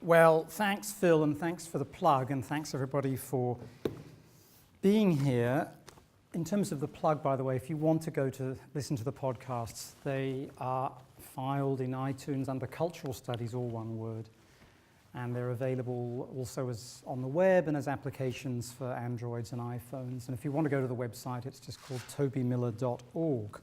Well, thanks, Phil, and thanks for the plug, and thanks, everybody, for being here. In terms of the plug, by the way, if you want to go to listen to the podcasts, they are filed in iTunes under Cultural Studies, all one word. And they're available also as on the web and as applications for Androids and iPhones. And if you want to go to the website, it's just called tobymiller.org.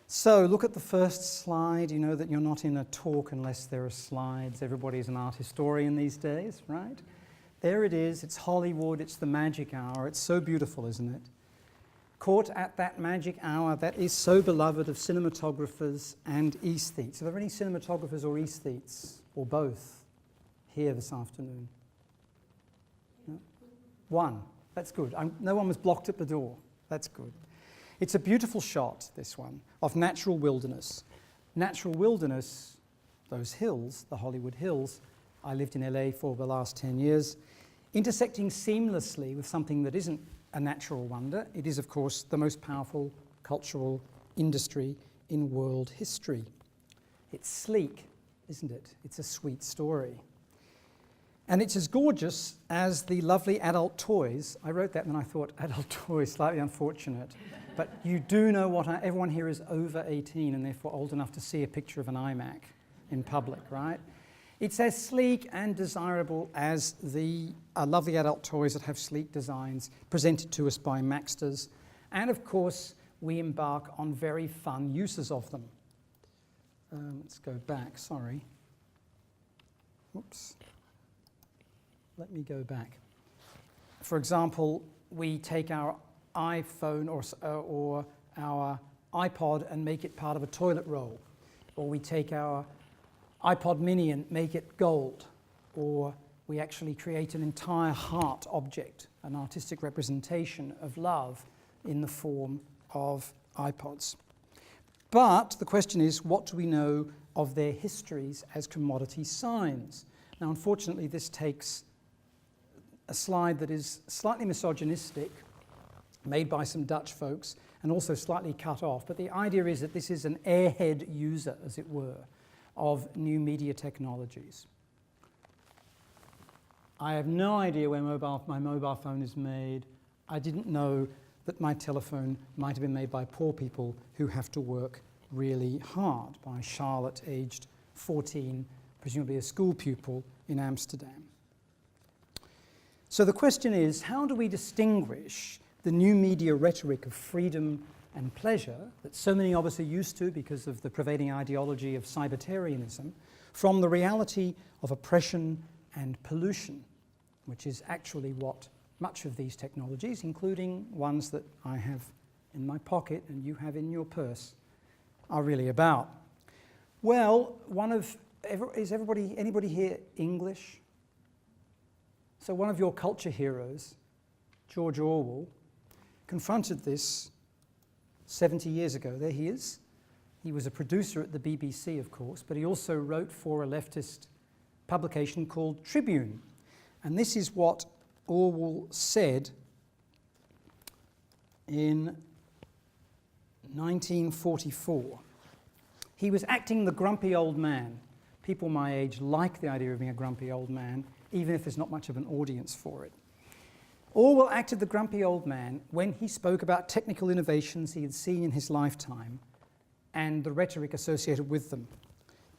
So look at the first slide. You know that you're not in a talk unless there are slides. Everybody's an art historian these days, right? There it is. It's Hollywood. It's the magic hour. It's so beautiful, isn't it? Caught at that magic hour that is so beloved of cinematographers and aesthetes. Are there any cinematographers or aesthetes, or both, here this afternoon? No? One. That's good. No one was blocked at the door. That's good. It's a beautiful shot, this one, of natural wilderness. Natural wilderness, those hills, the Hollywood Hills, I lived in LA for the last 10 years, intersecting seamlessly with something that isn't a natural wonder. It is, of course, the most powerful cultural industry in world history. It's sleek, isn't it? It's a sweet story. And it's as gorgeous as the lovely adult toys. I wrote that and then I thought, adult toys, slightly unfortunate. But you do know what everyone here is over 18 and therefore old enough to see a picture of an iMac in public, right? It's as sleek and desirable as the lovely adult toys that have sleek designs presented to us by Maxters. And of course, we embark on very fun uses of them. Let's go back, sorry. Oops. Let me go back. For example, we take our iPhone or our iPod and make it part of a toilet roll. Or we take our iPod mini and make it gold. Or we actually create an entire heart object, an artistic representation of love in the form of iPods. But the question is, what do we know of their histories as commodity signs? Now, unfortunately, this takes a slide that is slightly misogynistic, made by some Dutch folks, and also slightly cut off. But the idea is that this is an airhead user, as it were, of new media technologies. I have no idea where my mobile phone is made. I didn't know that my telephone might have been made by poor people who have to work really hard, by Charlotte, aged 14, presumably a school pupil in Amsterdam. So the question is, how do we distinguish the new media rhetoric of freedom and pleasure that so many of us are used to because of the prevailing ideology of cybertarianism from the reality of oppression and pollution, which is actually what much of these technologies, including ones that I have in my pocket and you have in your purse, are really about? Well, anybody here English? So one of your culture heroes, George Orwell, confronted this 70 years ago. There he is. He was a producer at the BBC, of course, but he also wrote for a leftist publication called Tribune. And this is what Orwell said in 1944. He was acting the grumpy old man. People my age like the idea of being a grumpy old man, even if there's not much of an audience for it. Orwell acted the grumpy old man when he spoke about technical innovations he had seen in his lifetime and the rhetoric associated with them.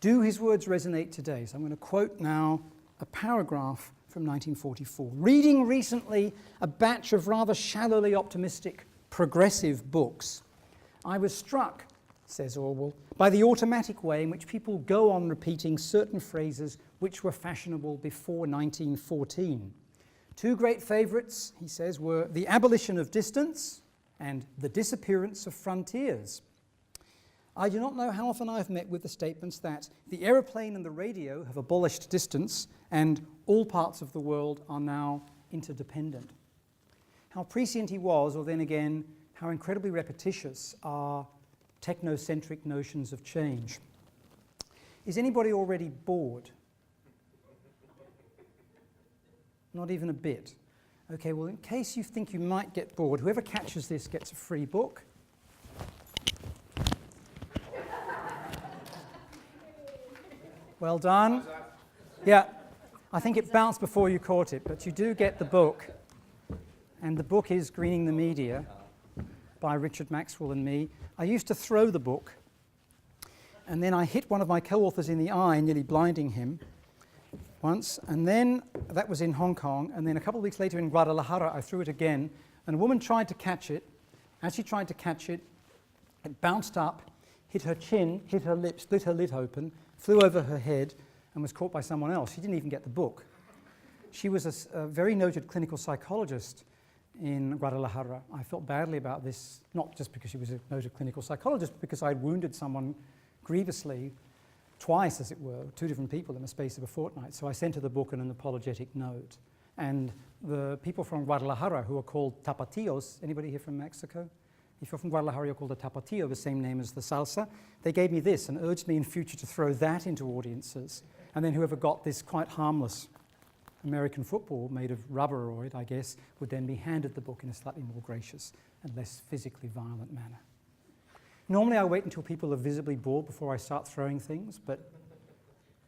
Do his words resonate today? So I'm going to quote now a paragraph from 1944. Reading recently a batch of rather shallowly optimistic progressive books, I was struck, says Orwell, by the automatic way in which people go on repeating certain phrases which were fashionable before 1914. Two great favourites, he says, were the abolition of distance and the disappearance of frontiers. I do not know how often I've met with the statements that the aeroplane and the radio have abolished distance and all parts of the world are now interdependent. How prescient he was, or then again, how incredibly repetitious are technocentric notions of change. Is anybody already bored? Not even a bit. Okay, well, in case you think you might get bored, whoever catches this gets a free book. Well done. Yeah, I think it bounced before you caught it, but you do get the book. And the book is Greening the Media by Richard Maxwell and me. I used to throw the book, and then I hit one of my co-authors in the eye, nearly blinding him once. And then, that was in Hong Kong, and then a couple of weeks later in Guadalajara, I threw it again, and a woman tried to catch it. As she tried to catch it, it bounced up, hit her chin, hit her lips, split her lid open, flew over her head, and was caught by someone else. She didn't even get the book. She was a very noted clinical psychologist in Guadalajara. I felt badly about this, not just because she was a noted clinical psychologist, but because I'd wounded someone grievously, twice as it were, two different people in the space of a fortnight. So I sent her the book and an apologetic note. And the people from Guadalajara, who are called Tapatíos, anybody here from Mexico? If you're from Guadalajara, you're called a Tapatío, the same name as the salsa. They gave me this and urged me in future to throw that into audiences. And then whoever got this quite harmless American football made of rubberoid, I guess, would then be handed the book in a slightly more gracious and less physically violent manner. Normally I wait until people are visibly bored before I start throwing things, but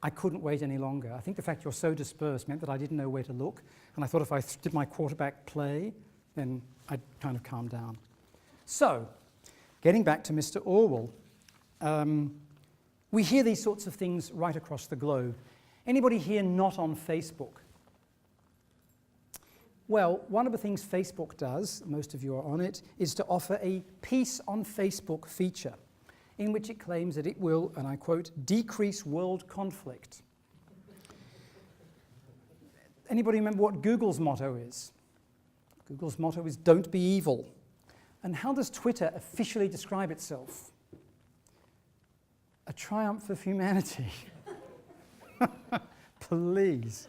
I couldn't wait any longer. I think the fact you're so dispersed meant that I didn't know where to look, and I thought if I did my quarterback play, then I'd kind of calm down. So, getting back to Mr. Orwell, we hear these sorts of things right across the globe. Anybody here not on Facebook? Well, one of the things Facebook does, most of you are on it, is to offer a Peace on Facebook feature in which it claims that it will, and I quote, decrease world conflict. Anybody remember what Google's motto is? Google's motto is don't be evil. And how does Twitter officially describe itself? A triumph of humanity. Please.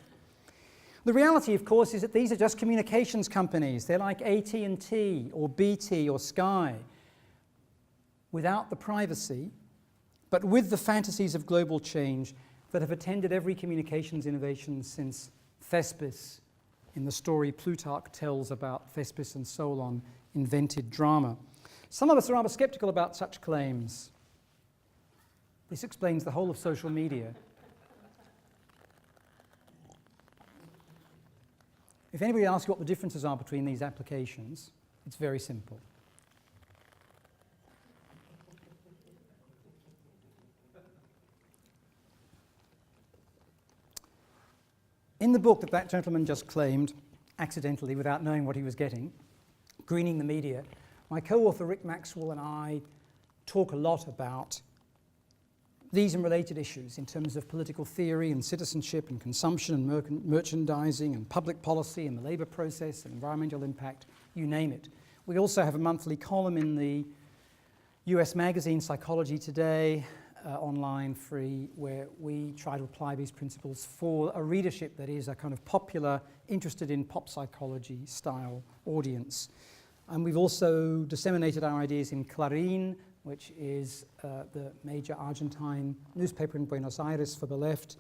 The reality, of course, is that these are just communications companies. They're like AT&T or BT or Sky, without the privacy, but with the fantasies of global change that have attended every communications innovation since Thespis, in the story Plutarch tells about Thespis and Solon, invented drama. Some of us are rather skeptical about such claims. This explains the whole of social media. If anybody asks you what the differences are between these applications, it's very simple. In the book that gentleman just claimed, accidentally without knowing what he was getting, Greening the Media, my co-author Rick Maxwell and I talk a lot about these and related issues in terms of political theory and citizenship and consumption and merchandising and public policy and the labour process and environmental impact, you name it. We also have a monthly column in the US magazine Psychology Today, online, free, where we try to apply these principles for a readership that is a kind of popular, interested in pop psychology style audience. And we've also disseminated our ideas in Clarín, which is the major Argentine newspaper in Buenos Aires for the left,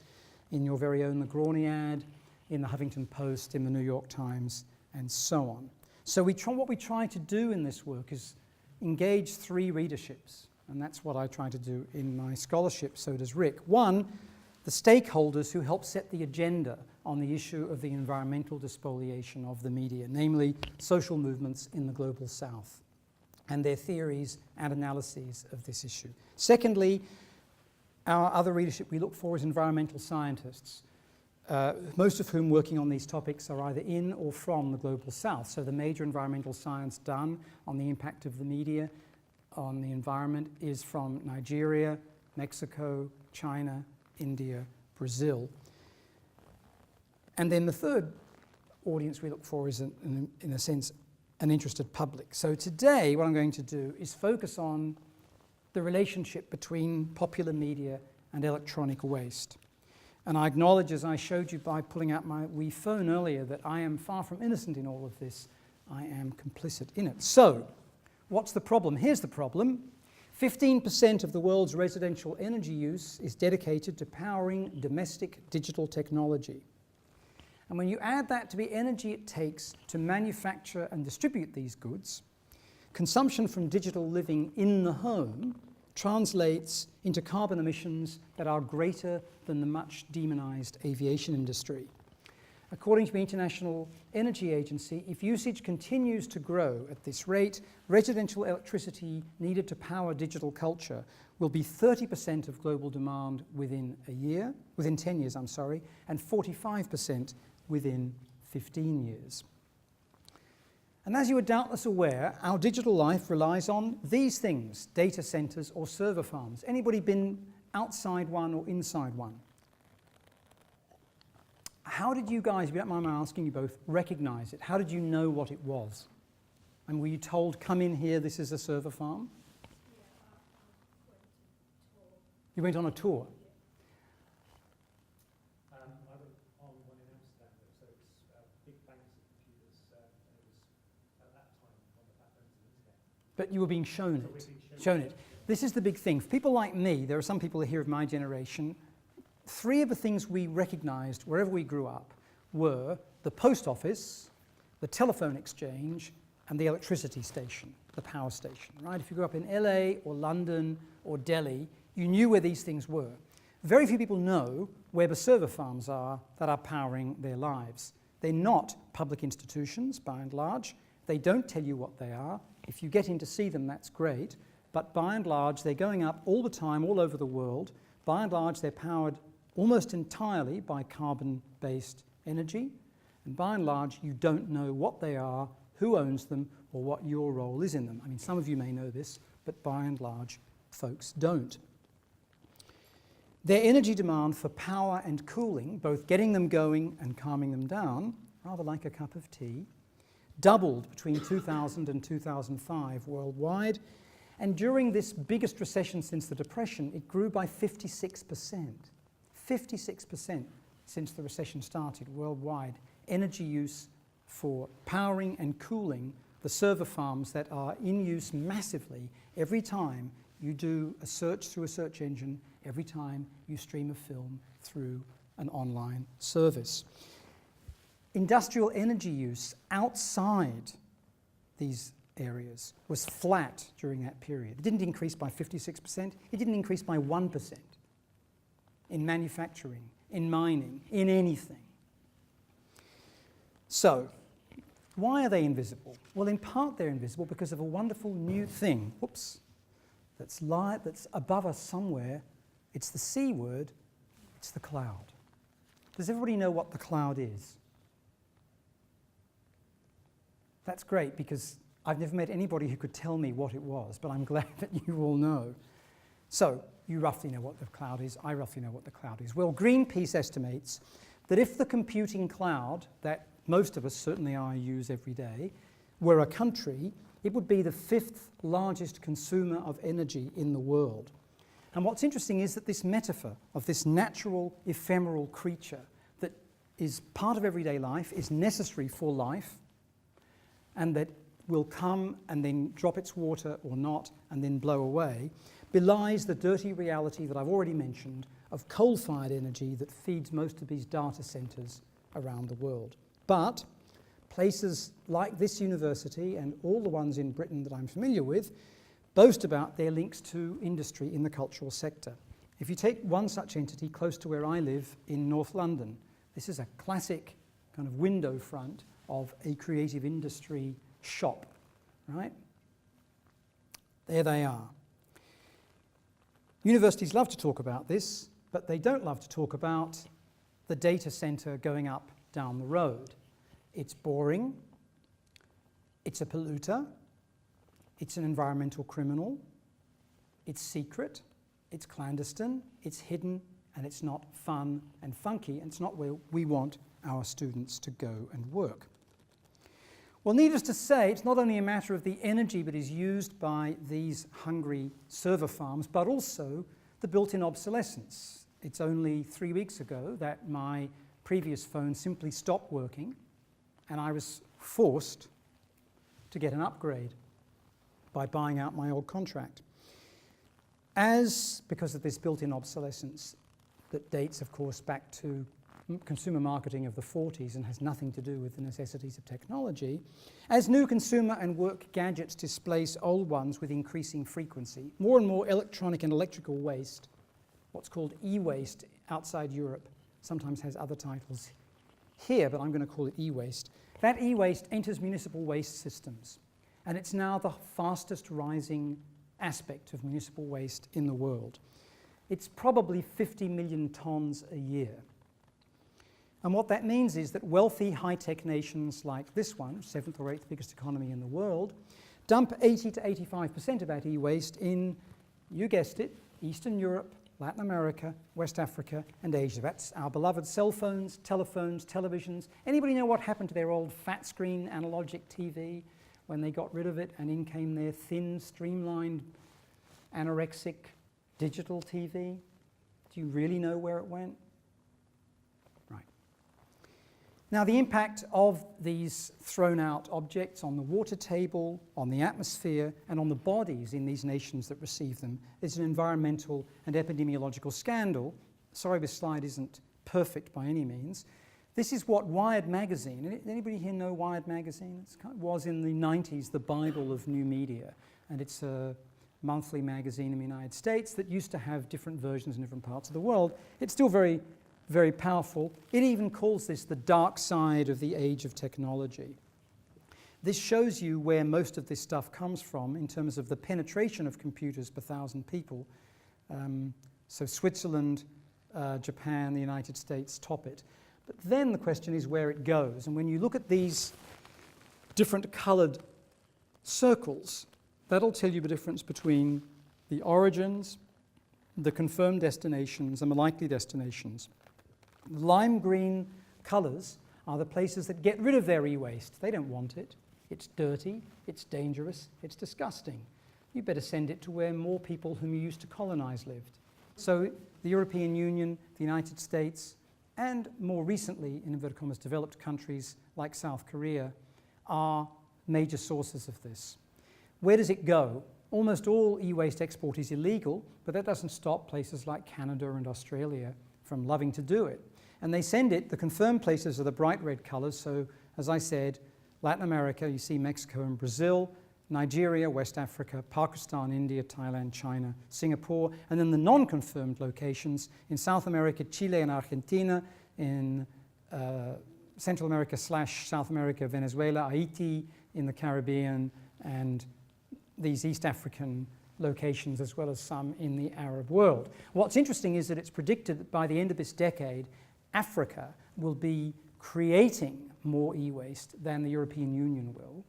in your very own Negroni, in the Huffington Post, in the New York Times, and so on. So what we try to do in this work is engage three readerships, and that's what I try to do in my scholarship, so does Rick. One, the stakeholders who help set the agenda on the issue of the environmental despoliation of the media, namely social movements in the global south, and their theories and analyses of this issue. Secondly, our other readership we look for is environmental scientists, most of whom working on these topics are either in or from the global south. So the major environmental science done on the impact of the media on the environment is from Nigeria, Mexico, China, India, Brazil. And then the third audience we look for is, in a sense, an interested public. So today what I'm going to do is focus on the relationship between popular media and electronic waste. And I acknowledge, as I showed you by pulling out my wee phone earlier, that I am far from innocent in all of this. I am complicit in it. So, what's the problem? Here's the problem. 15% of the world's residential energy use is dedicated to powering domestic digital technology. And when you add that to the energy it takes to manufacture and distribute these goods, consumption from digital living in the home translates into carbon emissions that are greater than the much demonized aviation industry. According to the International Energy Agency, if usage continues to grow at this rate, residential electricity needed to power digital culture will be 30% of global demand within 10 years, and 45% within 15 years. And as you are doubtless aware, our digital life relies on these things: data centers or server farms. Anybody been outside one or inside one? How did you guys, if you don't mind my asking you both, recognize it? How did you know what it was? And were you told, come in here, this is a server farm? Yeah, you went on a tour? I went on one in Amsterdam, so it's big banks of computers, and it was at that time on the backbones of the internet. But you were being shown it. Shown it. This is the big thing. For people like me, there are some people here of my generation. Three of the things we recognized wherever we grew up were the post office, the telephone exchange, and the electricity station, the power station, right? If you grew up in LA or London or Delhi, you knew where these things were. Very few people know where the server farms are that are powering their lives. They're not public institutions, by and large. They don't tell you what they are. If you get in to see them, that's great. But by and large, they're going up all the time, all over the world. By and large, they're powered almost entirely by carbon-based energy. And by and large, you don't know what they are, who owns them, or what your role is in them. I mean, some of you may know this, but by and large, folks don't. Their energy demand for power and cooling, both getting them going and calming them down, rather like a cup of tea, doubled between 2000 and 2005 worldwide. And during this biggest recession since the Depression, it grew by 56%. 56% since the recession started worldwide. Energy use for powering and cooling the server farms that are in use massively every time you do a search through a search engine, every time you stream a film through an online service. Industrial energy use outside these areas was flat during that period. It didn't increase by 56%, it didn't increase by 1% in manufacturing, in mining, in anything. So, why are they invisible? Well, in part they're invisible because of a wonderful new thing, that's above us somewhere. It's the C word, it's the cloud. Does everybody know what the cloud is? That's great, because I've never met anybody who could tell me what it was, but I'm glad that you all know. So, you roughly know what the cloud is, I roughly know what the cloud is. Well, Greenpeace estimates that if the computing cloud, that most of us, certainly I, use every day, were a country, it would be the 5th largest consumer of energy in the world. And what's interesting is that this metaphor of this natural, ephemeral creature that is part of everyday life, is necessary for life, and that will come and then drop its water or not and then blow away, belies the dirty reality that I've already mentioned of coal-fired energy that feeds most of these data centers around the world. But places like this university and all the ones in Britain that I'm familiar with boast about their links to industry in the cultural sector. If you take one such entity close to where I live in North London, this is a classic kind of window front of a creative industry shop, right? There they are. Universities love to talk about this, but they don't love to talk about the data center going up down the road. It's boring, it's a polluter, it's an environmental criminal, it's secret, it's clandestine, it's hidden, and it's not fun and funky, and it's not where we want our students to go and work. Well, needless to say, it's not only a matter of the energy that is used by these hungry server farms, but also the built-in obsolescence. It's only 3 weeks ago that my previous phone simply stopped working, and I was forced to get an upgrade by buying out my old contract. Because of this built-in obsolescence that dates, of course, back to consumer marketing of the 40s and has nothing to do with the necessities of technology. As new consumer and work gadgets displace old ones with increasing frequency, more and more electronic and electrical waste, what's called e-waste outside Europe, sometimes has other titles here, but I'm going to call it e-waste. That e-waste enters municipal waste systems, and it's now the fastest rising aspect of municipal waste in the world. It's probably 50 million tons a year. And what that means is that wealthy, high-tech nations like this one, 7th or 8th biggest economy in the world, dump 80 to 85% of that e-waste in, you guessed it, Eastern Europe, Latin America, West Africa, and Asia. That's our beloved cell phones, telephones, televisions. Anybody know what happened to their old fat-screen analogic TV when they got rid of it and in came their thin, streamlined, anorexic digital TV? Do you really know where it went? Now, the impact of these thrown-out objects on the water table, on the atmosphere, and on the bodies in these nations that receive them is an environmental and epidemiological scandal. Sorry, this slide isn't perfect by any means. This is what Wired magazine, anybody here know Wired magazine? It was in the 90s the Bible of new media, and it's a monthly magazine in the United States that used to have different versions in different parts of the world. It's still very powerful. It even calls this the dark side of the age of technology. This shows you where most of this stuff comes from in terms of the penetration of computers per 1,000 people. So Switzerland, Japan, the United States top it. But then the question is where it goes. And when you look at these different colored circles, that'll tell you the difference between the origins, the confirmed destinations, and the likely destinations. The lime green colors are the places that get rid of their e-waste. They don't want it. It's dirty, it's dangerous, it's disgusting. You better send it to where more people whom you used to colonize lived. So the European Union, the United States, and more recently, in inverted commas, developed countries like South Korea are major sources of this. Where does it go? Almost all e-waste export is illegal, but that doesn't stop places like Canada and Australia from loving to do it. And they send it, the confirmed places are the bright red colors, so as I said, Latin America, you see Mexico and Brazil, Nigeria, West Africa, Pakistan, India, Thailand, China, Singapore, and then the non-confirmed locations in South America, Chile and Argentina, in Central America / South America, Venezuela, Haiti, in the Caribbean, and these East African locations, as well as some in the Arab world. What's interesting is that it's predicted that by the end of this decade, Africa will be creating more e-waste than the European Union will.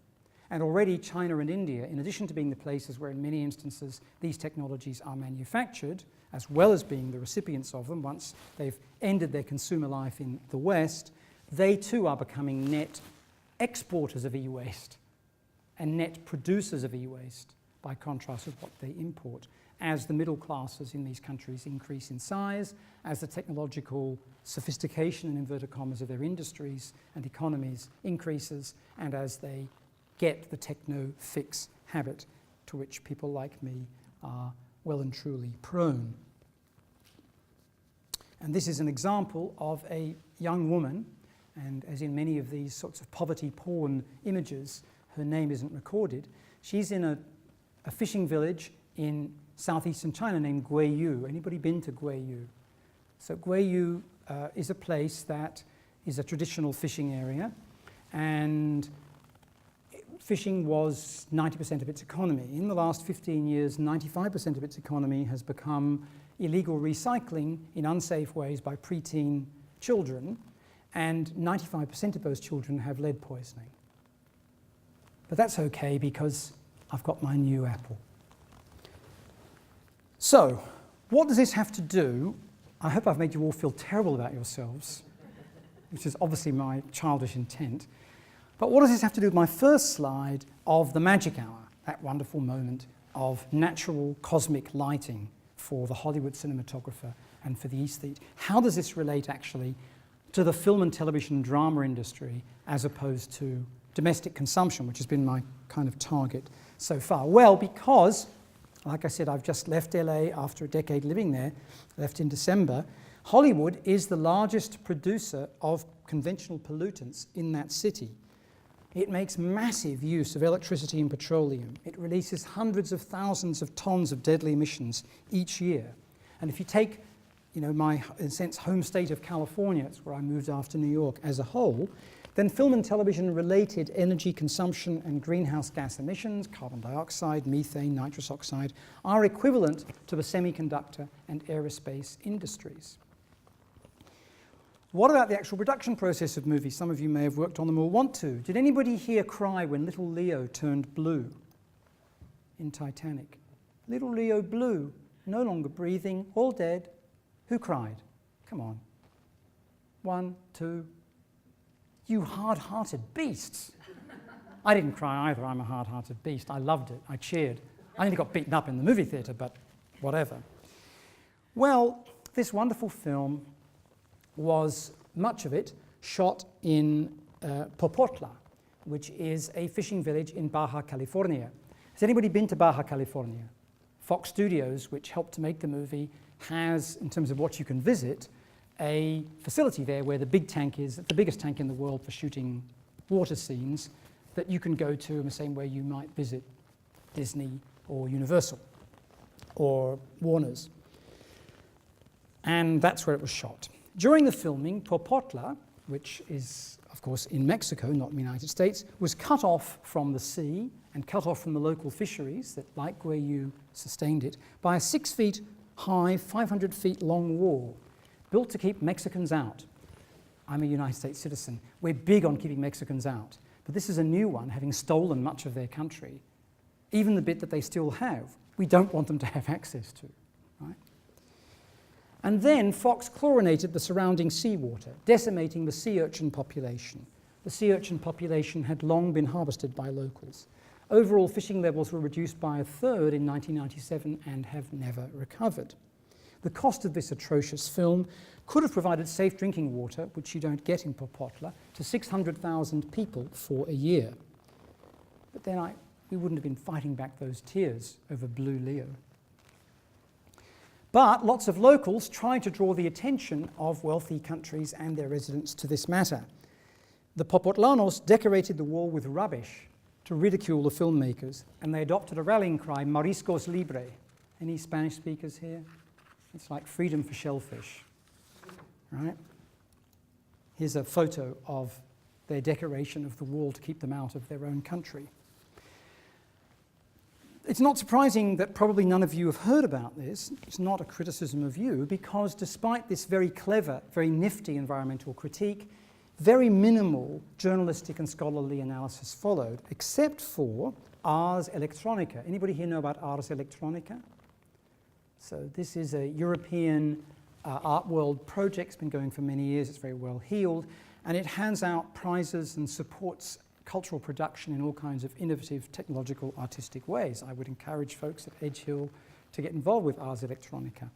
And already China and India, in addition to being the places where in many instances these technologies are manufactured, as well as being the recipients of them once they've ended their consumer life in the West, they too are becoming net exporters of e-waste and net producers of e-waste, by contrast with what they import, as the middle classes in these countries increase in size, as the technological sophistication, in inverted commas, of their industries and economies increases, and as they get the techno-fix habit to which people like me are well and truly prone. And this is an example of a young woman, and as in many of these sorts of poverty porn images, her name isn't recorded. She's in a fishing village in southeastern China named Guiyu. Anybody been to Guiyu? So Guiyu is a place that is a traditional fishing area, and fishing was 90% of its economy. In the last 15 years, 95% of its economy has become illegal recycling in unsafe ways by preteen children, and 95% of those children have lead poisoning. But that's okay because I've got my new Apple. So, what does this have to do? I hope I've made you all feel terrible about yourselves, which is obviously my childish intent. But what does this have to do with my first slide of the magic hour, that wonderful moment of natural cosmic lighting for the Hollywood cinematographer and for the aesthete? How does this relate actually to the film and television drama industry as opposed to domestic consumption, which has been my kind of target so far? Well, because, like I said, I've just left LA after a decade living there, left in December. Hollywood is the largest producer of conventional pollutants in that city. It makes massive use of electricity and petroleum. It releases hundreds of thousands of tons of deadly emissions each year. And if you take, my, in a sense, home state of California, it's where I moved after New York, as a whole, then film and television-related energy consumption and greenhouse gas emissions, carbon dioxide, methane, nitrous oxide, are equivalent to the semiconductor and aerospace industries. What about the actual production process of movies? Some of you may have worked on them or want to. Did anybody here cry when little Leo turned blue in Titanic? Little Leo blue, no longer breathing, all dead. Who cried? Come on. 1, 2. You hard-hearted beasts. I didn't cry either. I'm a hard-hearted beast. I loved it. I cheered. I nearly got beaten up in the movie theatre, but whatever. Well, this wonderful film was, much of it, shot in Popotla, which is a fishing village in Baja California. Has anybody been to Baja California? Fox Studios, which helped to make the movie, has, in terms of what you can visit, a facility there where the big tank is, the biggest tank in the world for shooting water scenes, that you can go to in the same way you might visit Disney or Universal or Warner's. And that's where it was shot. During the filming, Popotla, which is, of course, in Mexico, not in the United States, was cut off from the sea and cut off from the local fisheries that like where you sustained it by a 6 feet high, 500 feet long wall built to keep Mexicans out. I'm a United States citizen. We're big on keeping Mexicans out. But this is a new one, having stolen much of their country. Even the bit that they still have, we don't want them to have access to. Right? And then Fox chlorinated the surrounding seawater, decimating the sea urchin population. The sea urchin population had long been harvested by locals. Overall fishing levels were reduced by a third in 1997 and have never recovered. The cost of this atrocious film could have provided safe drinking water, which you don't get in Popotla, to 600,000 people for a year. But then we wouldn't have been fighting back those tears over Blue Leo. But lots of locals tried to draw the attention of wealthy countries and their residents to this matter. The Popotlanos decorated the wall with rubbish to ridicule the filmmakers, and they adopted a rallying cry, Mariscos Libre. Any Spanish speakers here? It's like freedom for shellfish, right? Here's a photo of their decoration of the wall to keep them out of their own country. It's not surprising that probably none of you have heard about this. It's not a criticism of you, because despite this very clever, very nifty environmental critique, very minimal journalistic and scholarly analysis followed, except for Ars Electronica. Anybody here know about Ars Electronica? So this is a European art world project. It's been going for many years. It's very well heeled, and it hands out prizes and supports cultural production in all kinds of innovative, technological, artistic ways. I would encourage folks at Edge Hill to get involved with Ars Electronica.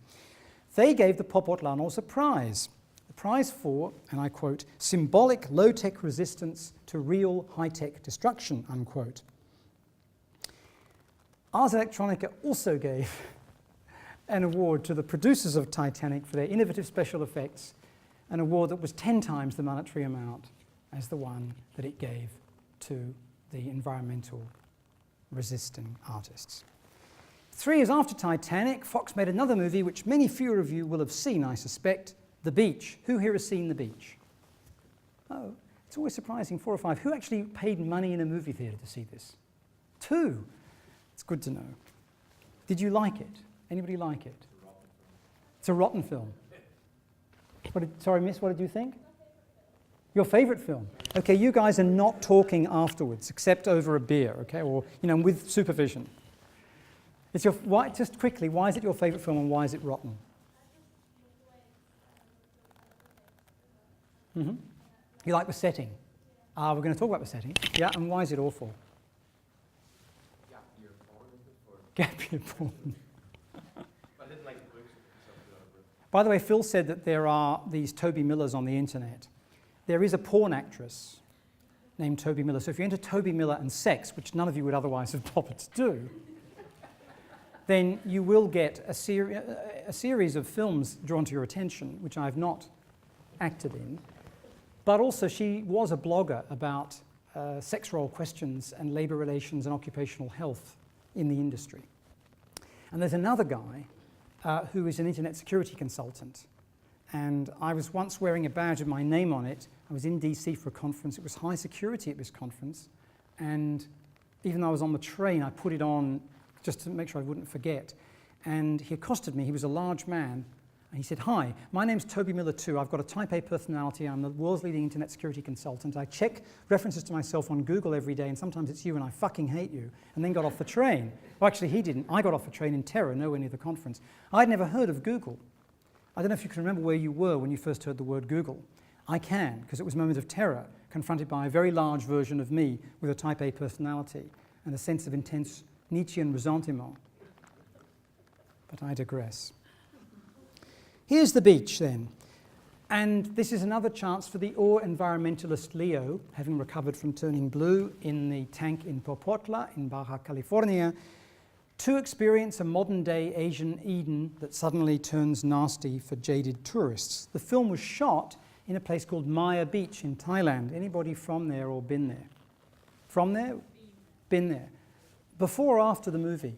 They gave the Popotlanos a prize for, and I quote, symbolic low-tech resistance to real high-tech destruction, unquote. Ars Electronica also gave an award to the producers of Titanic for their innovative special effects, an award that was 10 times the monetary amount as the one that it gave to the environmental resisting artists. 3 years after Titanic, Fox made another movie which many fewer of you will have seen, I suspect, The Beach. Who here has seen The Beach? Oh, it's always surprising, 4 or 5. Who actually paid money in a movie theatre to see this? 2. It's good to know. Did you like it? Anybody like it? It's a rotten film. Sorry, miss, what did you think? Your favorite film? Okay, you guys are not talking afterwards, except over a beer, okay, or with supervision. Just quickly, why is it your favorite film and why is it rotten? Mm-hmm. You like the setting? We're going to talk about the setting. Yeah, and why is it awful? Gap year porn. By the way, Phil said that there are these Toby Millers on the internet. There is a porn actress named Toby Miller. So if you enter Toby Miller and sex, which none of you would otherwise have bothered to do, then you will get a series of films drawn to your attention, which I've not acted in. But also she was a blogger about sex role questions and labour relations and occupational health in the industry. And there's another guy who is an internet security consultant. And I was once wearing a badge with my name on it. I was in DC for a conference. It was high security at this conference. And even though I was on the train, I put it on just to make sure I wouldn't forget. And he accosted me. He was a large man. And he said, "Hi, my name's Toby Miller too. I've got a type A personality. I'm the world's leading internet security consultant. I check references to myself on Google every day, and sometimes it's you, and I fucking hate you." And then got off the train. Well, actually, he didn't. I got off the train in terror, nowhere near the conference. I'd never heard of Google. I don't know if you can remember where you were when you first heard the word Google. I can, because it was a moment of terror, confronted by a very large version of me with a type A personality and a sense of intense Nietzschean ressentiment. But I digress. Here's the beach then. And this is another chance for the environmentalist Leo, having recovered from turning blue in the tank in Popotla in Baja California, to experience a modern-day Asian Eden that suddenly turns nasty for jaded tourists. The film was shot in a place called Maya Beach in Thailand. Anybody from there or been there? From there? Been there. Before or after the movie?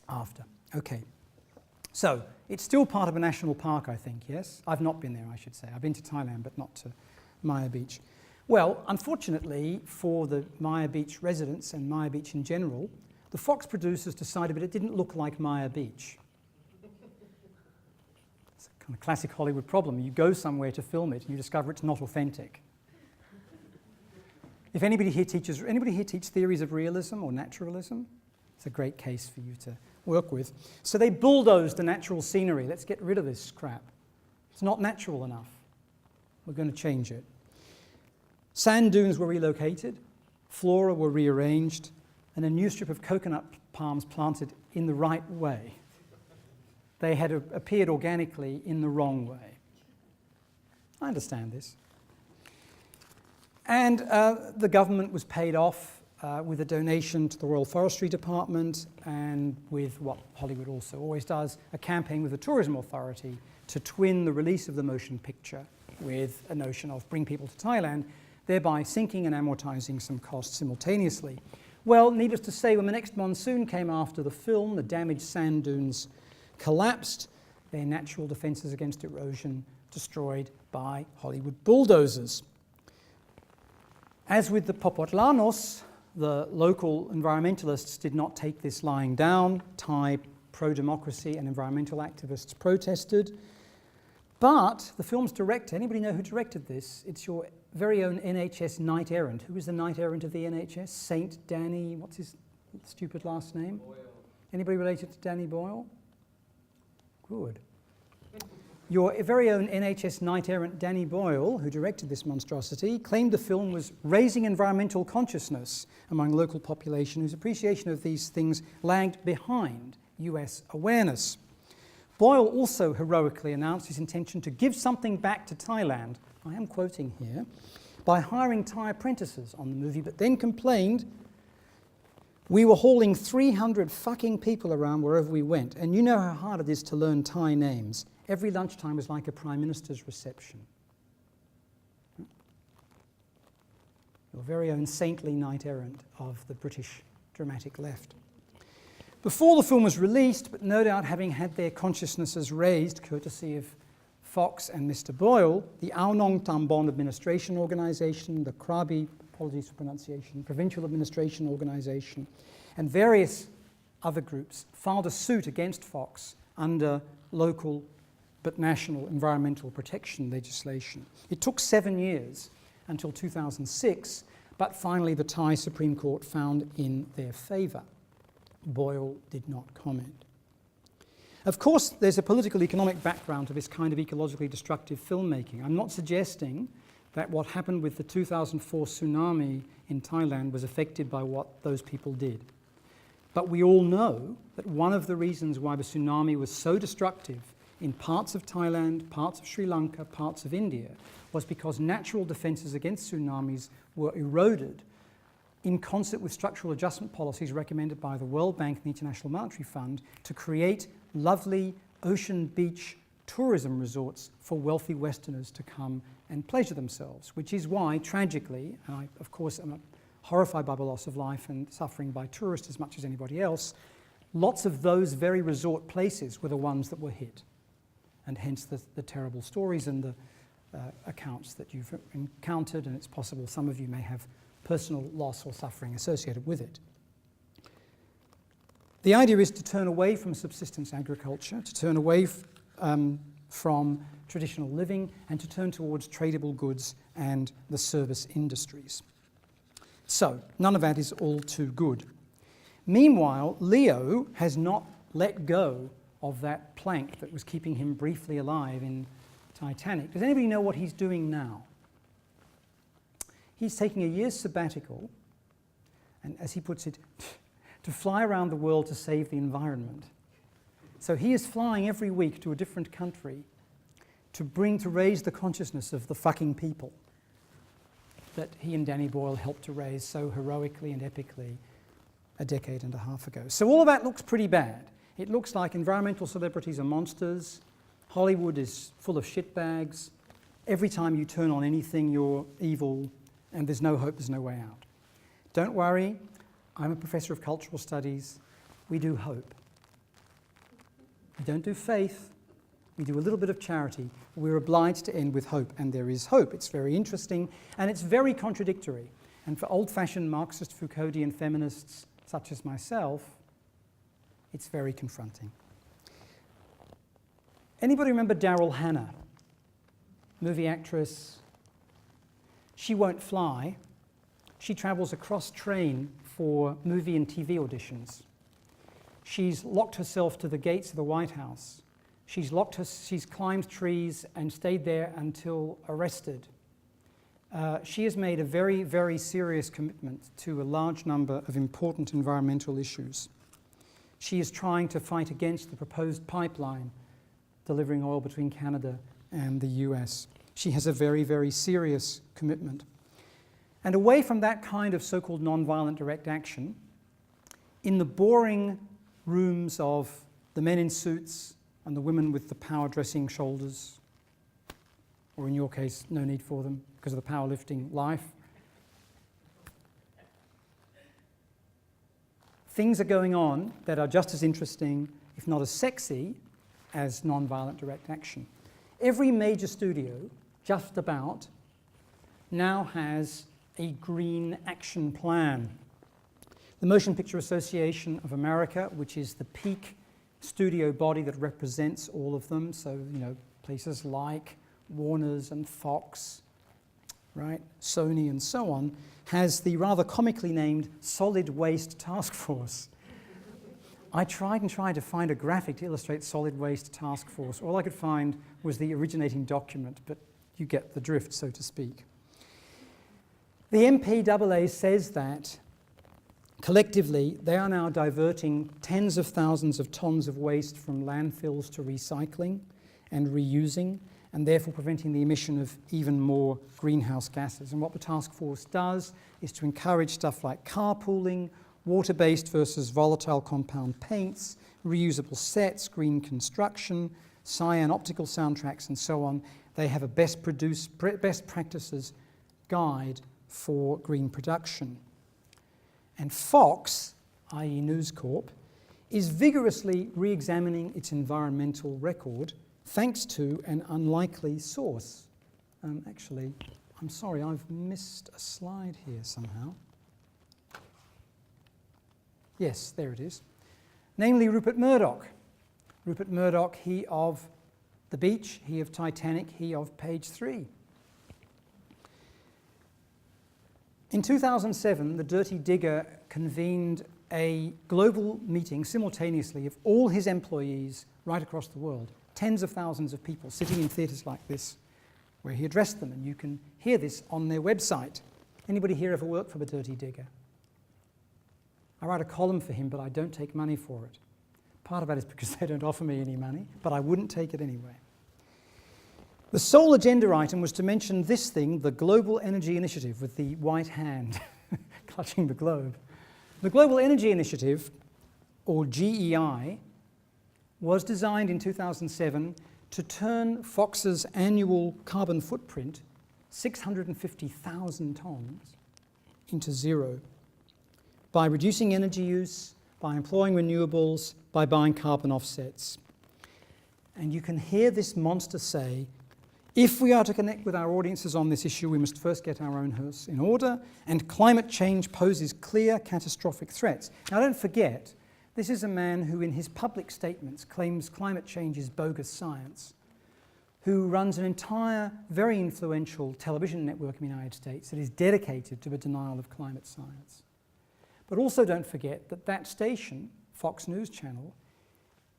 After. Okay. So, it's still part of a national park, I think, yes? I've not been there, I should say. I've been to Thailand, but not to Maya Beach. Well, unfortunately for the Maya Beach residents and Maya Beach in general, the Fox producers decided that it didn't look like Maya Beach. It's a kind of classic Hollywood problem. You go somewhere to film it and you discover it's not authentic. If anybody here teach theories of realism or naturalism? It's a great case for you to work with. So they bulldozed the natural scenery. Let's get rid of this crap. It's not natural enough. We're going to change it. Sand dunes were relocated, flora were rearranged, and a new strip of coconut palms planted in the right way. They had appeared organically in the wrong way. I understand this. And the government was paid off with a donation to the Royal Forestry Department and with what Hollywood also always does, a campaign with the Tourism Authority to twin the release of the motion picture with a notion of bring people to Thailand, thereby sinking and amortizing some costs simultaneously. Well, needless to say, when the next monsoon came after the film, the damaged sand dunes collapsed, their natural defenses against erosion destroyed by Hollywood bulldozers. As with the Popotlanos, the local environmentalists did not take this lying down. Thai pro-democracy and environmental activists protested. But the film's director, anybody know who directed this? It's your very own NHS knight errant. Who is the knight errant of the NHS? Saint Danny, what's his stupid last name? Boyle. Anybody related to Danny Boyle? Good. Your very own NHS knight errant Danny Boyle, who directed this monstrosity, claimed the film was raising environmental consciousness among local population whose appreciation of these things lagged behind US awareness. Boyle also heroically announced his intention to give something back to Thailand, I am quoting here, by hiring Thai apprentices on the movie, but then complained, "We were hauling 300 fucking people around wherever we went, and you know how hard it is to learn Thai names. Every lunchtime was like a Prime Minister's reception." Your very own saintly knight-errant of the British dramatic left. Before the film was released, but no doubt having had their consciousnesses raised, courtesy of Fox and Mr. Boyle, the Ao Nong Tambon Administration Organisation, the Krabi, apologies for pronunciation, Provincial Administration Organisation, and various other groups filed a suit against Fox under local but national environmental protection legislation. It took 7 years until 2006, but finally the Thai Supreme Court found in their favour. Boyle did not comment. Of course, there's a political economic background to this kind of ecologically destructive filmmaking. I'm not suggesting that what happened with the 2004 tsunami in Thailand was affected by what those people did. But we all know that one of the reasons why the tsunami was so destructive in parts of Thailand, parts of Sri Lanka, parts of India, was because natural defenses against tsunamis were eroded in concert with structural adjustment policies recommended by the World Bank and the International Monetary Fund, to create lovely ocean beach tourism resorts for wealthy Westerners to come and pleasure themselves, which is why, tragically, and I, of course, am horrified by the loss of life and suffering by tourists as much as anybody else, lots of those very resort places were the ones that were hit, and hence the terrible stories and the accounts that you've encountered, and it's possible some of you may have personal loss or suffering associated with it. The idea is to turn away from subsistence agriculture, to turn away from traditional living, and to turn towards tradable goods and the service industries. So, none of that is all too good. Meanwhile, Leo has not let go of that plank that was keeping him briefly alive in Titanic. Does anybody know what he's doing now? He's taking a year's sabbatical, and as he puts it, to fly around the world to save the environment. So he is flying every week to a different country to raise the consciousness of the fucking people that he and Danny Boyle helped to raise so heroically and epically a decade and a half ago. So all of that looks pretty bad. It looks like environmental celebrities are monsters, Hollywood is full of shitbags, every time you turn on anything you're evil, and there's no hope, there's no way out. Don't worry, I'm a professor of cultural studies. We do hope. We don't do faith, we do a little bit of charity. We're obliged to end with hope, and there is hope. It's very interesting, and it's very contradictory. And for old-fashioned Marxist Foucauldian feminists such as myself, it's very confronting. Anybody remember Daryl Hannah? Movie actress. She won't fly. She travels across train for movie and TV auditions. She's locked herself to the gates of the White House. She's climbed trees and stayed there until arrested. She has made a very, very serious commitment to a large number of important environmental issues. She is trying to fight against the proposed pipeline delivering oil between Canada and the US. She has a very, very serious commitment. And away from that kind of so-called non-violent direct action, in the boring rooms of the men in suits and the women with the power-dressing shoulders, or in your case, no need for them because of the powerlifting life, things are going on that are just as interesting, if not as sexy, as non-violent direct action. Every major studio, just about, now has a green action plan. The Motion Picture Association of America, which is the peak studio body that represents all of them, so, places like Warner's and Fox, right, Sony and so on, has the rather comically named Solid Waste Task Force. I tried to find a graphic to illustrate Solid Waste Task Force. All I could find was the originating document, but you get the drift, so to speak. The MPAA says that collectively they are now diverting tens of thousands of tons of waste from landfills to recycling and reusing, and therefore preventing the emission of even more greenhouse gases. And what the task force does is to encourage stuff like carpooling, water-based versus volatile compound paints, reusable sets, green construction, cyan optical soundtracks, and so on. They have a best practices guide for green production. And Fox, i.e. News Corp, is vigorously re-examining its environmental record thanks to an unlikely source. Actually, I'm sorry, I've missed a slide here somehow. Yes, there it is. Namely Rupert Murdoch. Rupert Murdoch, he of The Beach, he of Titanic, he of Page 3. In 2007, the Dirty Digger convened a global meeting simultaneously of all his employees right across the world. Tens of thousands of people sitting in theatres like this, where he addressed them, and you can hear this on their website. Anybody here ever work for the Dirty Digger? I write a column for him, but I don't take money for it. Part of that is because they don't offer me any money, but I wouldn't take it anyway. The sole agenda item was to mention this thing, the Global Energy Initiative, with the white hand clutching the globe. The Global Energy Initiative, or GEI, was designed in 2007 to turn Fox's annual carbon footprint, 650,000 tonnes, into zero by reducing energy use, by employing renewables, by buying carbon offsets. And you can hear this monster say, if we are to connect with our audiences on this issue, we must first get our own house in order, and climate change poses clear catastrophic threats. Now don't forget, this is a man who in his public statements claims climate change is bogus science, who runs an entire, very influential television network in the United States that is dedicated to the denial of climate science. But also don't forget that that station, Fox News Channel,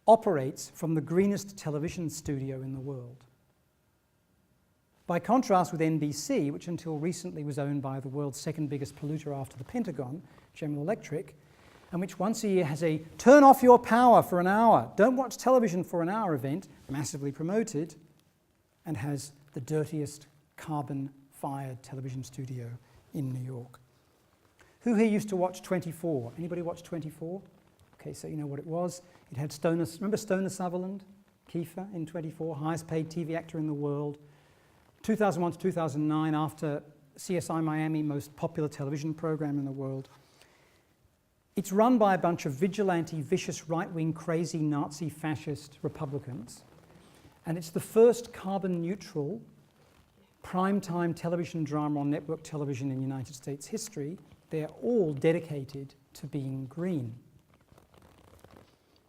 operates from the greenest television studio in the world. By contrast with NBC, which until recently was owned by the world's second biggest polluter after the Pentagon, General Electric, and which once a year has a turn off your power for an hour, don't watch television for an hour event, massively promoted, and has the dirtiest carbon-fired television studio in New York. Who here used to watch 24? Anybody watch 24? Okay, so you know what it was. It had Stoner, remember Stoner Sutherland? Kiefer in 24, highest paid TV actor in the world. 2001 to 2009, after CSI Miami, most popular television program in the world. It's run by a bunch of vigilante, vicious, right-wing, crazy, Nazi, fascist Republicans. And it's the first carbon-neutral primetime television drama on network television in United States history. They're all dedicated to being green,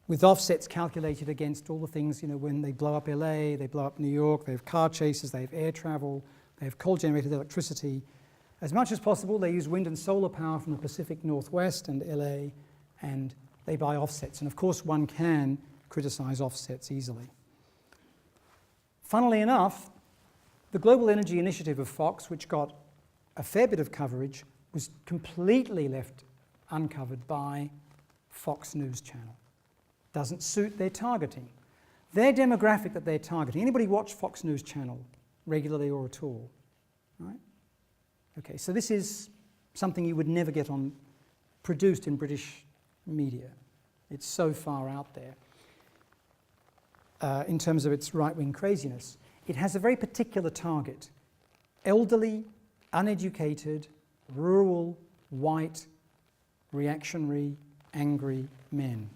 with offsets calculated against all the things, you know, when they blow up LA, they blow up New York, they have car chases, they have air travel, they have coal-generated electricity. As much as possible, they use wind and solar power from the Pacific Northwest and LA, and they buy offsets. And of course, one can criticize offsets easily. Funnily enough, the Global Energy Initiative of Fox, which got a fair bit of coverage, was completely left uncovered by Fox News Channel. Doesn't suit their targeting. Their demographic that they're targeting. Anybody watch Fox News Channel regularly or at all? Right? Okay, so this is something you would never get on produced in British media. It's so far out there in terms of its right-wing craziness. It has a very particular target: elderly, uneducated, rural, white, reactionary, angry men.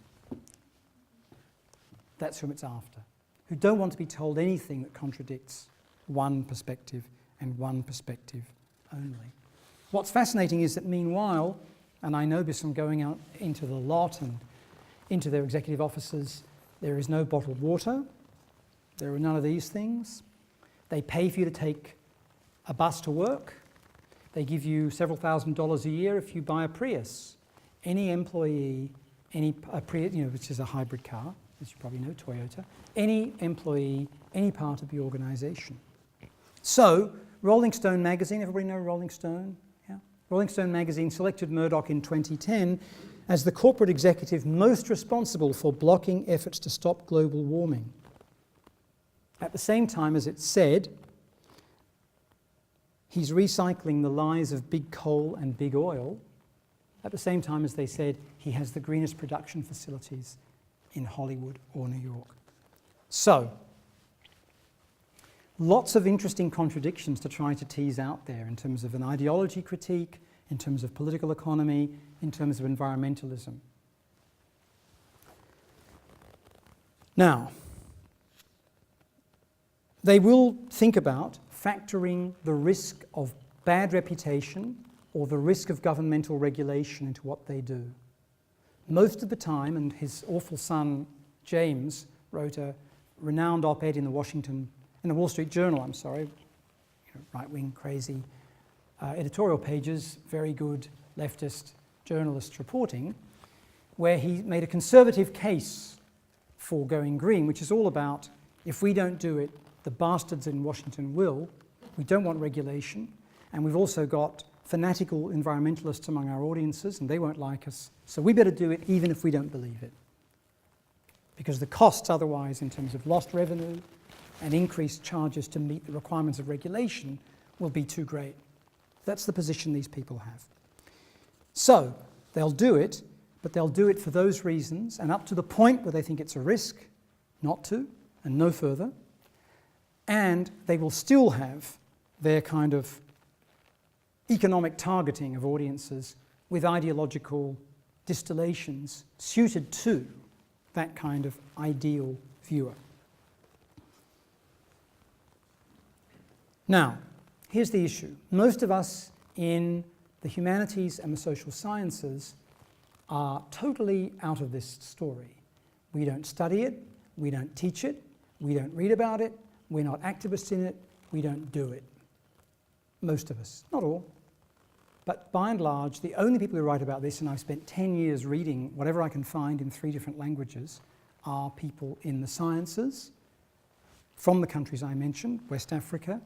That's whom it's after, who don't want to be told anything that contradicts one perspective and one perspective only. What's fascinating is that meanwhile, and I know this from going out into the lot and into their executive offices, there is no bottled water, there are none of these things. They pay for you to take a bus to work. They give you several $1,000s a year if you buy a Prius. Any employee, Prius, you know, which is a hybrid car, as you probably know, Toyota, any employee, any part of the organization. So, Rolling Stone magazine, everybody know Rolling Stone? Yeah? Rolling Stone magazine selected Murdoch in 2010 as the corporate executive most responsible for blocking efforts to stop global warming. At the same time as it said, he's recycling the lies of big coal and big oil, at the same time as they said he has the greenest production facilities in Hollywood or New York. So, lots of interesting contradictions to try to tease out there in terms of an ideology critique, in terms of political economy, in terms of environmentalism. Now, they will think about factoring the risk of bad reputation or the risk of governmental regulation into what they do. Most of the time, and his awful son James wrote a renowned op-ed in the Wall Street Journal, right-wing, crazy editorial pages, very good leftist journalist reporting, where he made a conservative case for going green, which is all about, if we don't do it, the bastards in Washington will. We don't want regulation, and we've also got fanatical environmentalists among our audiences, and they won't like us, so we better do it even if we don't believe it. Because the costs otherwise, in terms of lost revenue and increased charges to meet the requirements of regulation, will be too great. That's the position these people have. So they'll do it, but they'll do it for those reasons and up to the point where they think it's a risk not to, and no further. And they will still have their kind of economic targeting of audiences with ideological distillations suited to that kind of ideal viewer. Now, here's the issue. Most of us in the humanities and the social sciences are totally out of this story. We don't study it, we don't teach it, we don't read about it, we're not activists in it, we don't do it. Most of us, not all. But by and large, the only people who write about this, and I've spent 10 years reading whatever I can find in 3 different languages, are people in the sciences from the countries I mentioned, West Africa,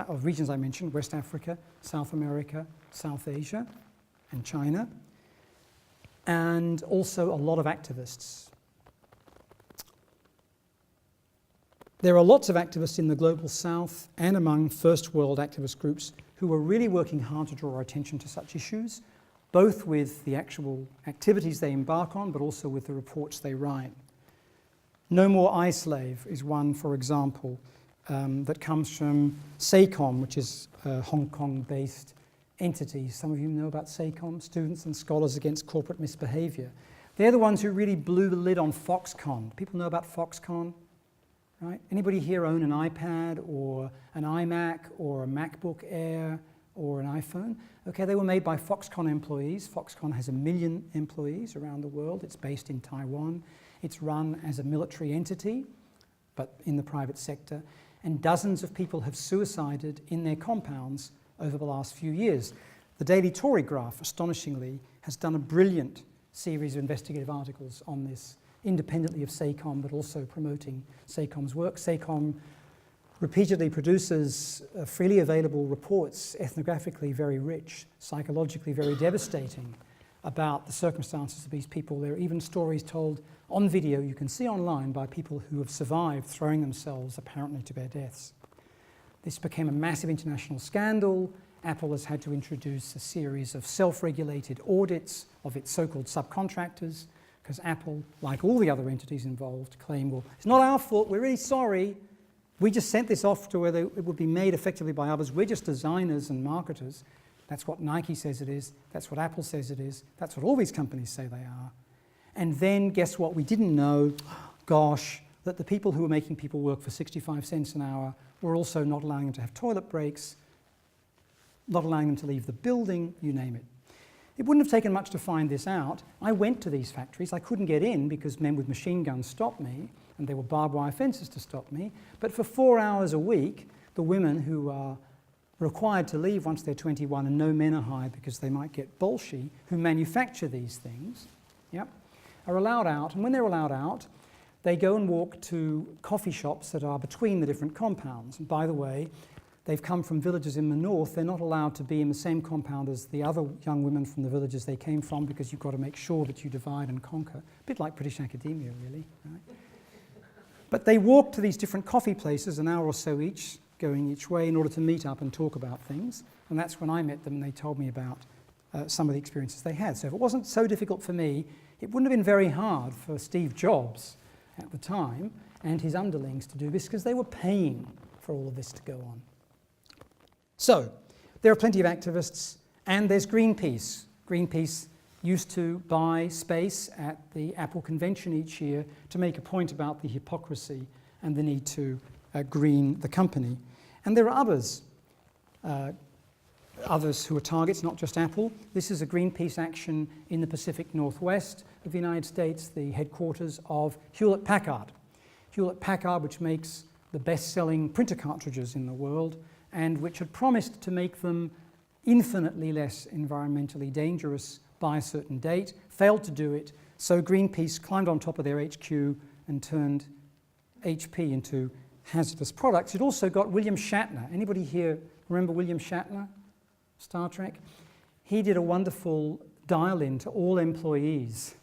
or regions I mentioned, West Africa, South America, South Asia, and China, and also a lot of activists. There are lots of activists in the global south and among first world activist groups who are really working hard to draw our attention to such issues, both with the actual activities they embark on, but also with the reports they write. No More I Slave is one, for example, that comes from SACOM, which is a Hong Kong-based entity. Some of you know about SACOM, Students and Scholars Against Corporate Misbehavior. They're the ones who really blew the lid on Foxconn. People know about Foxconn? Right? Anybody here own an iPad or an iMac or a MacBook Air or an iPhone? Okay, they were made by Foxconn employees. Foxconn has 1 million employees around the world. It's based in Taiwan. It's run as a military entity, but in the private sector. And dozens of people have suicided in their compounds over the last few years. The Daily Tory Graph, astonishingly, has done a brilliant series of investigative articles on this, independently of SACOM, but also promoting SACOM's work. SACOM repeatedly produces freely available reports, ethnographically very rich, psychologically very devastating, about the circumstances of these people. There are even stories told on video you can see online by people who have survived throwing themselves apparently to their deaths. This became a massive international scandal. Apple has had to introduce a series of self-regulated audits of its so-called subcontractors, because Apple, like all the other entities involved, claim, well, it's not our fault, we're really sorry. We just sent this off to where it would be made effectively by others. We're just designers and marketers. That's what Nike says it is. That's what Apple says it is. That's what all these companies say they are. And then guess what? We didn't know, gosh, that the people who were making people work for 65 cents an hour were also not allowing them to have toilet breaks, not allowing them to leave the building, you name it. It wouldn't have taken much to find this out. I went to these factories. I couldn't get in because men with machine guns stopped me, and there were barbed wire fences to stop me. But for 4 hours a week, the women who are required to leave once they're 21 and no men are hired because they might get bolshy, who manufacture these things, are allowed out. And when they're allowed out, they go and walk to coffee shops that are between the different compounds. And by the way, they've come from villages in the north. They're not allowed to be in the same compound as the other young women from the villages they came from, because you've got to make sure that you divide and conquer. A bit like British academia, really. Right? But they walk to these different coffee places, an hour or so each, going each way, in order to meet up and talk about things. And that's when I met them, and they told me about some of the experiences they had. So if it wasn't so difficult for me, it wouldn't have been very hard for Steve Jobs at the time and his underlings to do this, because they were paying for all of this to go on. So there are plenty of activists, and there's Greenpeace. Greenpeace used to buy space at the Apple convention each year to make a point about the hypocrisy and the need to green the company. And there are others who are targets, not just Apple. This is a Greenpeace action in the Pacific Northwest of the United States, the headquarters of Hewlett-Packard. Hewlett-Packard, which makes the best-selling printer cartridges in the world, and which had promised to make them infinitely less environmentally dangerous by a certain date, failed to do it, so Greenpeace climbed on top of their HQ and turned HP into hazardous products. It also got William Shatner. Anybody here remember William Shatner, Star Trek? He did a wonderful dial-in to all employees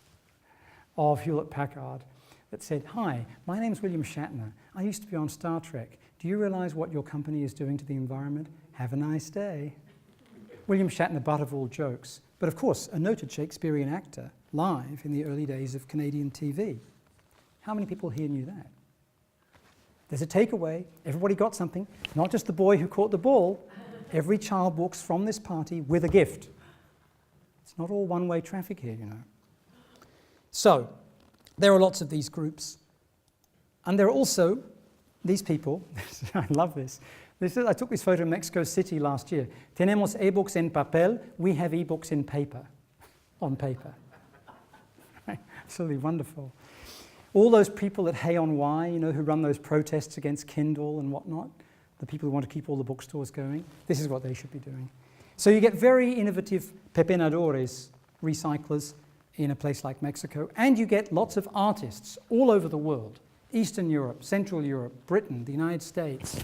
of Hewlett-Packard that said, "Hi, my name's William Shatner. I used to be on Star Trek. Do you realize what your company is doing to the environment? Have a nice day." William Shatner, butt of all jokes. But of course, a noted Shakespearean actor, live in the early days of Canadian TV. How many people here knew that? There's a takeaway. Everybody got something. Not just the boy who caught the ball. Every child walks from this party with a gift. It's not all one-way traffic here, you know. So, there are lots of these groups. And there are also these people. I love this. I took this photo in Mexico City last year. Tenemos e-books en papel. We have e-books in paper, on paper. Absolutely wonderful. All those people at Hay on Wye, you know, who run those protests against Kindle and whatnot, the people who want to keep all the bookstores going, this is what they should be doing. So you get very innovative pepenadores, recyclers, in a place like Mexico, and you get lots of artists all over the world, Eastern Europe, Central Europe, Britain, the United States,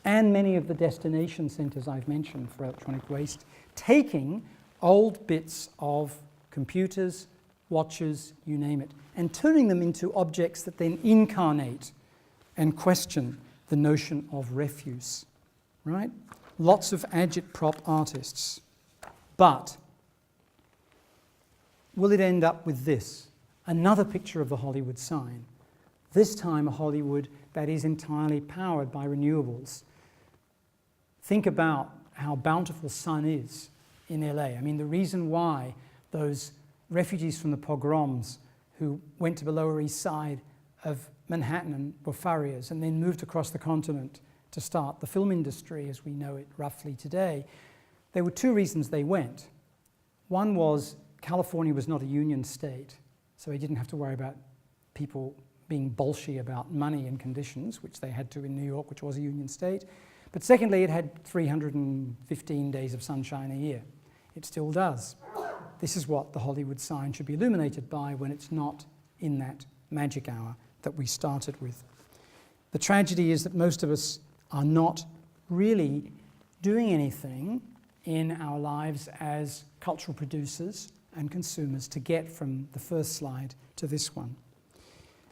and many of the destination centers I've mentioned for electronic waste, taking old bits of computers, watches, you name it, and turning them into objects that then incarnate and question the notion of refuse, right? Lots of agitprop artists. But will it end up with this? Another picture of the Hollywood sign. This time a Hollywood that is entirely powered by renewables. Think about how bountiful sun is in LA. I mean, the reason why those refugees from the pogroms who went to the Lower East Side of Manhattan and were furriers and then moved across the continent to start the film industry as we know it roughly today, there were two reasons they went. One was California was not a union state, so they didn't have to worry about people being bolshy about money and conditions, which they had to in New York, which was a union state. But secondly, it had 315 days of sunshine a year. It still does. This is what the Hollywood sign should be illuminated by when it's not in that magic hour that we started with. The tragedy is that most of us are not really doing anything in our lives as cultural producers and consumers to get from the first slide to this one.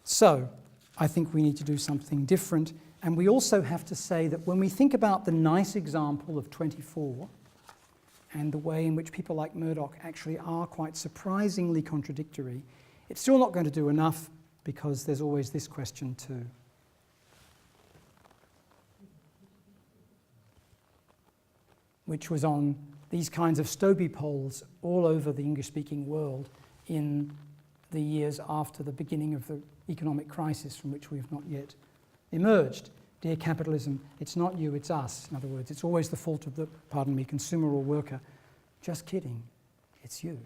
So, I think we need to do something different, and we also have to say that when we think about the nice example of 24 and the way in which people like Murdoch actually are quite surprisingly contradictory, it's still not going to do enough because there's always this question too. Which was on these kinds of Stobie polls all over the English-speaking world in the years after the beginning of the economic crisis from which we've not yet emerged. Dear capitalism, it's not you, it's us. In other words, it's always the fault of the, pardon me, consumer or worker. Just kidding, it's you.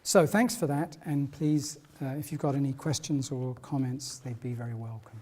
So thanks for that, and please, if you've got any questions or comments, they'd be very welcome.